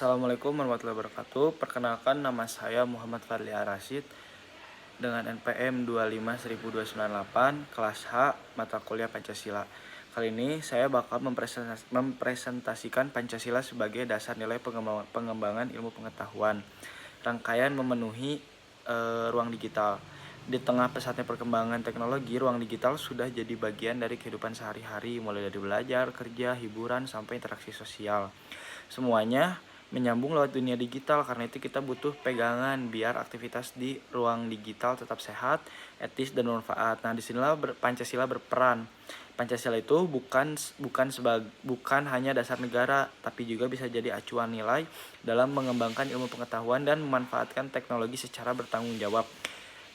Assalamualaikum warahmatullahi wabarakatuh. Perkenalkan, nama saya Muhammad Fadli Arasyid dengan NPM 251298 kelas H mata kuliah Pancasila. Kali ini saya bakal mempresentasikan Pancasila sebagai dasar nilai pengembangan ilmu pengetahuan. Rangkaian memenuhi ruang digital. Di tengah pesatnya perkembangan teknologi, ruang digital sudah jadi bagian dari kehidupan sehari-hari, mulai dari belajar, kerja, hiburan, sampai interaksi sosial. Semuanya menyambung lewat dunia digital, karena itu kita butuh pegangan biar aktivitas di ruang digital tetap sehat, etis, dan bermanfaat. Nah, disinilah Pancasila berperan. Pancasila itu bukan hanya dasar negara, tapi juga bisa jadi acuan nilai dalam mengembangkan ilmu pengetahuan dan memanfaatkan teknologi secara bertanggung jawab.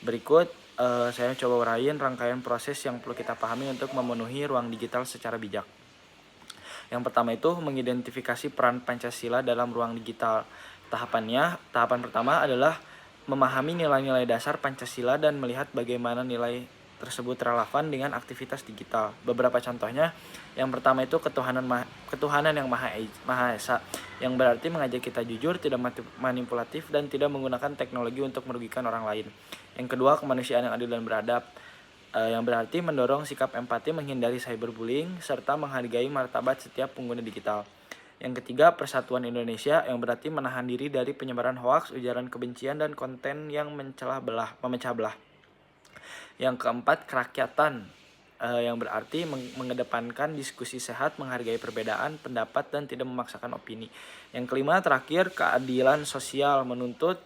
Berikut saya coba uraiin rangkaian proses yang perlu kita pahami untuk memenuhi ruang digital secara bijak. Yang pertama itu mengidentifikasi peran Pancasila dalam ruang digital. Tahapan pertama adalah memahami nilai-nilai dasar Pancasila dan melihat bagaimana nilai tersebut relevan dengan aktivitas digital. Beberapa contohnya, yang pertama itu ketuhanan yang Maha Esa, yang berarti mengajak kita jujur, tidak manipulatif, dan tidak menggunakan teknologi untuk merugikan orang lain. Yang kedua, kemanusiaan yang adil dan beradab, yang berarti mendorong sikap empati, menghindari cyberbullying, serta menghargai martabat setiap pengguna digital. Yang ketiga, persatuan Indonesia, yang berarti menahan diri dari penyebaran hoaks, ujaran kebencian, dan konten yang memecah belah. Yang keempat, kerakyatan, yang berarti mengedepankan diskusi sehat, menghargai perbedaan pendapat, dan tidak memaksakan opini. Yang kelima, terakhir, keadilan sosial, menuntut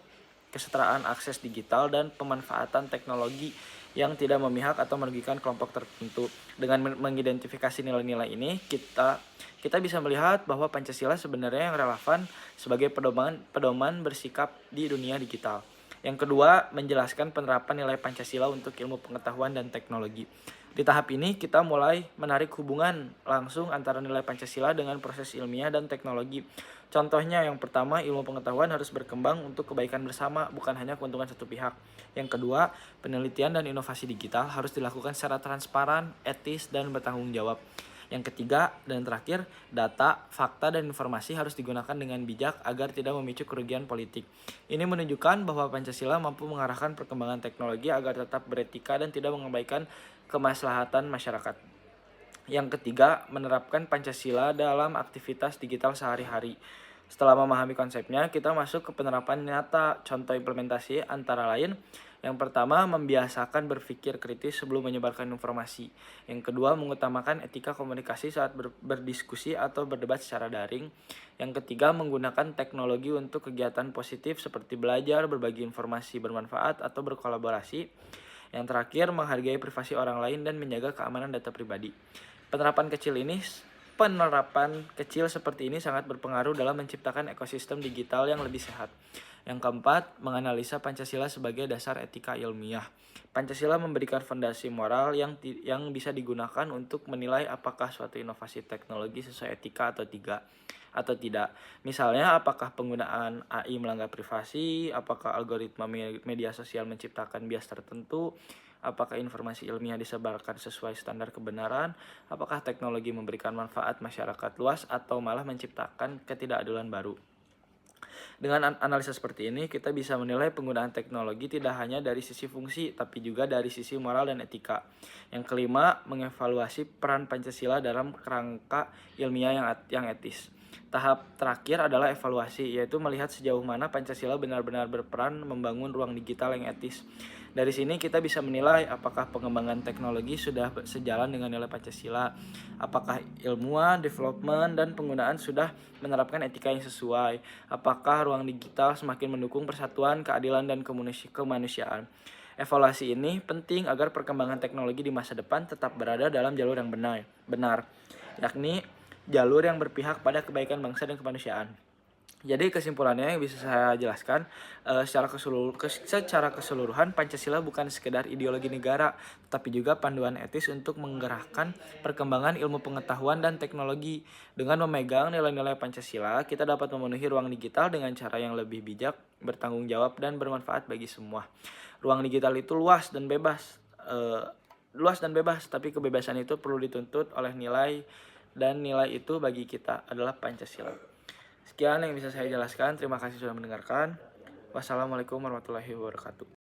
kesetaraan akses digital dan pemanfaatan teknologi yang tidak memihak atau merugikan kelompok tertentu. Dengan mengidentifikasi nilai-nilai ini, kita bisa melihat bahwa Pancasila sebenarnya yang relevan sebagai pedoman bersikap di dunia digital. Yang kedua, menjelaskan penerapan nilai Pancasila untuk ilmu pengetahuan dan teknologi. Di tahap ini, kita mulai menarik hubungan langsung antara nilai Pancasila dengan proses ilmiah dan teknologi. Contohnya, yang pertama, ilmu pengetahuan harus berkembang untuk kebaikan bersama, bukan hanya keuntungan satu pihak. Yang kedua, penelitian dan inovasi digital harus dilakukan secara transparan, etis, dan bertanggung jawab. Yang ketiga dan terakhir, data, fakta, dan informasi harus digunakan dengan bijak agar tidak memicu kerugian politik. Ini menunjukkan bahwa Pancasila mampu mengarahkan perkembangan teknologi agar tetap beretika dan tidak mengabaikan kemaslahatan masyarakat. Yang ketiga, menerapkan Pancasila dalam aktivitas digital sehari-hari. Setelah memahami konsepnya, kita masuk ke penerapan nyata. Contoh implementasi antara lain, yang pertama, membiasakan berpikir kritis sebelum menyebarkan informasi. Yang kedua, mengutamakan etika komunikasi saat berdiskusi atau berdebat secara daring. Yang ketiga, menggunakan teknologi untuk kegiatan positif seperti belajar, berbagi informasi bermanfaat, atau berkolaborasi. Yang terakhir, menghargai privasi orang lain dan menjaga keamanan data pribadi. Penerapan kecil seperti ini sangat berpengaruh dalam menciptakan ekosistem digital yang lebih sehat. Yang keempat, menganalisa Pancasila sebagai dasar etika ilmiah. Pancasila memberikan fondasi moral yang bisa digunakan untuk menilai apakah suatu inovasi teknologi sesuai etika atau tidak. Misalnya, apakah penggunaan AI melanggar privasi, apakah algoritma media sosial menciptakan bias tertentu, apakah informasi ilmiah disebarkan sesuai standar kebenaran, apakah teknologi memberikan manfaat masyarakat luas atau malah menciptakan ketidakadilan baru. Dengan analisa seperti ini, kita bisa menilai penggunaan teknologi tidak hanya dari sisi fungsi, tapi juga dari sisi moral dan etika. Yang kelima, mengevaluasi peran Pancasila dalam kerangka ilmiah yang etis. Tahap terakhir adalah evaluasi, yaitu melihat sejauh mana Pancasila benar-benar berperan membangun ruang digital yang etis. Dari sini kita bisa menilai apakah pengembangan teknologi sudah sejalan dengan nilai Pancasila, apakah ilmuwan, development, dan penggunaan sudah menerapkan etika yang sesuai, apakah ruang digital semakin mendukung persatuan, keadilan, dan kemanusiaan. Evaluasi ini penting agar perkembangan teknologi di masa depan tetap berada dalam jalur yang benar, yakni jalur yang berpihak pada kebaikan bangsa dan kemanusiaan. Jadi kesimpulannya yang bisa saya jelaskan, secara keseluruhan Pancasila bukan sekedar ideologi negara, tapi juga panduan etis untuk menggerakkan perkembangan ilmu pengetahuan dan teknologi. Dengan memegang nilai-nilai Pancasila, kita dapat memenuhi ruang digital dengan cara yang lebih bijak, bertanggung jawab, dan bermanfaat bagi semua. Ruang digital itu luas dan bebas, tapi kebebasan itu perlu dituntut oleh nilai, dan nilai itu bagi kita adalah Pancasila. Sekian yang bisa saya jelaskan. Terima kasih sudah mendengarkan. Wassalamualaikum warahmatullahi wabarakatuh.